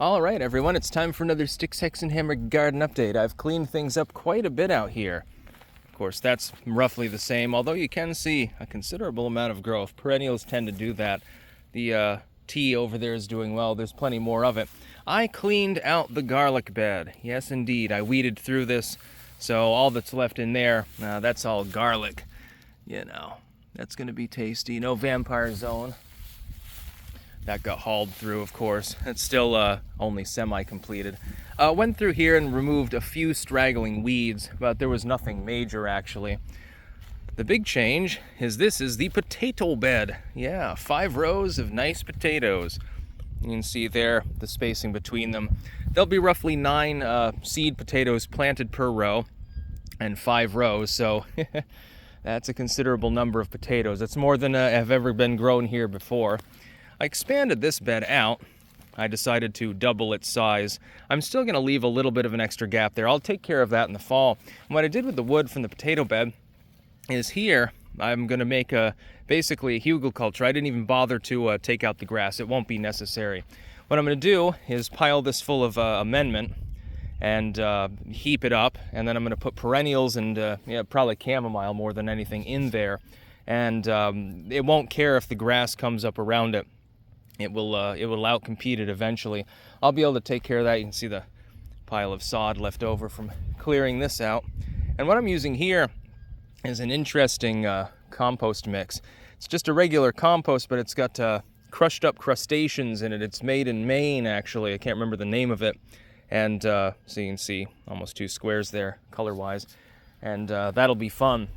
All right, everyone, it's time for another Styxhexenhammer garden update. I've cleaned things up quite a bit out here. Of course, that's roughly the same, although you can see a considerable amount of growth. Perennials tend to do that. The tea over there is doing well. There's plenty more of it. I cleaned out the garlic bed. Yes, indeed. I weeded through this, so all that's left in there, that's all garlic. You know, that's going to be tasty. No vampire zone. That got hauled through, of course. It's still only semi-completed. Went through here and removed a few straggling weeds, but there was nothing major, actually. The big change is this is the potato bed. Yeah, 5 rows of nice potatoes. You can see there the spacing between them. There'll be roughly 9 seed potatoes planted per row and 5 rows, so that's a considerable number of potatoes. It's more than have ever been grown here before. I expanded this bed out. I decided to double its size. I'm still going to leave a little bit of an extra gap there. I'll take care of that in the fall. And what I did with the wood from the potato bed is here, I'm going to make basically a Hugle Culture. I didn't even bother to take out the grass. It won't be necessary. What I'm going to do is pile this full of amendment and heap it up. And then I'm going to put perennials and probably chamomile more than anything in there. And it won't care if the grass comes up around it. It will outcompete it eventually. I'll be able to take care of that. You can see the pile of sod left over from clearing this out. And what I'm using here is an interesting compost mix. It's just a regular compost, but it's got crushed up crustaceans in it. It's made in Maine, actually. I can't remember the name of it. And so you can see almost 2 squares there, color-wise. And that'll be fun.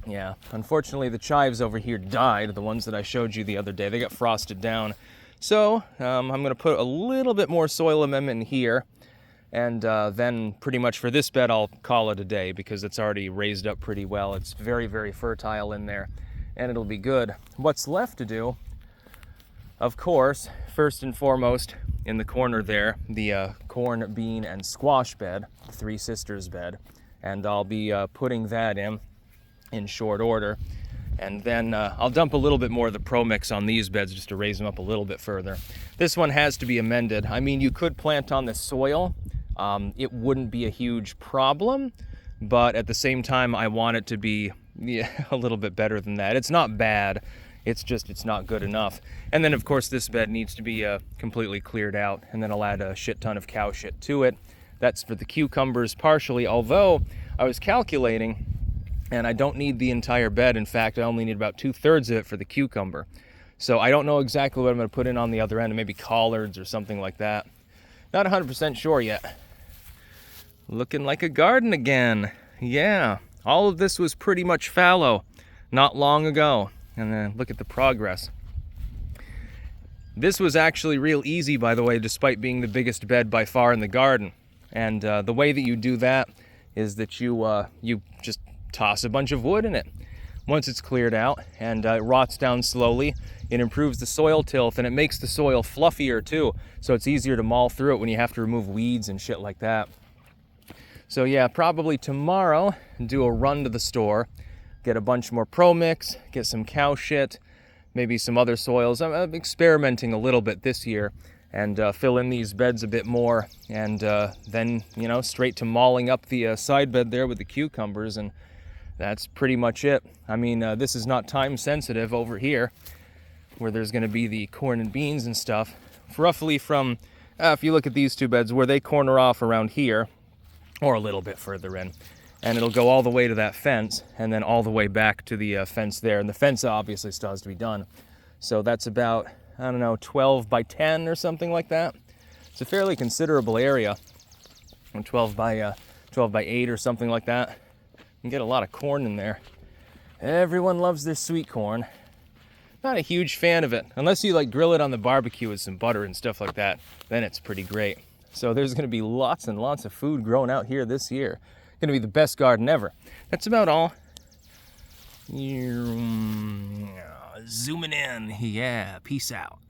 Yeah, unfortunately the chives over here died, the ones that I showed you the other day. They got frosted down. So I'm going to put a little bit more soil amendment in here, and then pretty much for this bed I'll call it a day because it's already raised up pretty well. It's very, very fertile in there, and it'll be good. What's left to do, of course, first and foremost, in the corner there, the corn, bean, and squash bed, the 3 sisters bed, and I'll be putting that in short order. And then I'll dump a little bit more of the Pro Mix on these beds just to raise them up a little bit further. This one has to be amended. I mean, you could plant on the soil. It wouldn't be a huge problem, but at the same time, I want it to be a little bit better than that. It's not bad. It's just, it's not good enough. And then, of course, this bed needs to be completely cleared out, and then I'll add a shit ton of cow shit to it. That's for the cucumbers partially, although I was calculating, and I don't need the entire bed. In fact, I only need about 2/3 of it for the cucumber. So I don't know exactly what I'm going to put in on the other end, maybe collards or something like that. Not 100% sure yet. Looking like a garden again. Yeah, all of this was pretty much fallow not long ago. And then look at the progress. This was actually real easy, by the way, despite being the biggest bed by far in the garden. And the way that you do that is that you just toss a bunch of wood in it. Once it's cleared out and it rots down slowly, it improves the soil tilth and it makes the soil fluffier too, so it's easier to maul through it when you have to remove weeds and shit like that. So yeah, probably tomorrow do a run to the store, get a bunch more Pro Mix, get some cow shit, maybe some other soils. I'm experimenting a little bit this year and fill in these beds a bit more, and then straight to mauling up the side bed there with the cucumbers, and that's pretty much it. I mean, this is not time sensitive over here, where there's going to be the corn and beans and stuff. Roughly from, if you look at these 2 beds, where they corner off around here, or a little bit further in, and it'll go all the way to that fence, and then all the way back to the fence there. And the fence obviously still has to be done. So that's about, I don't know, 12 by 10 or something like that. It's a fairly considerable area. And 12 by 8 or something like that. You can get a lot of corn in there. Everyone loves their sweet corn. Not a huge fan of it. Unless you like grill it on the barbecue with some butter and stuff like that, then it's pretty great. So there's going to be lots and lots of food growing out here this year. Going to be the best garden ever. That's about all. Zooming in. Yeah, peace out.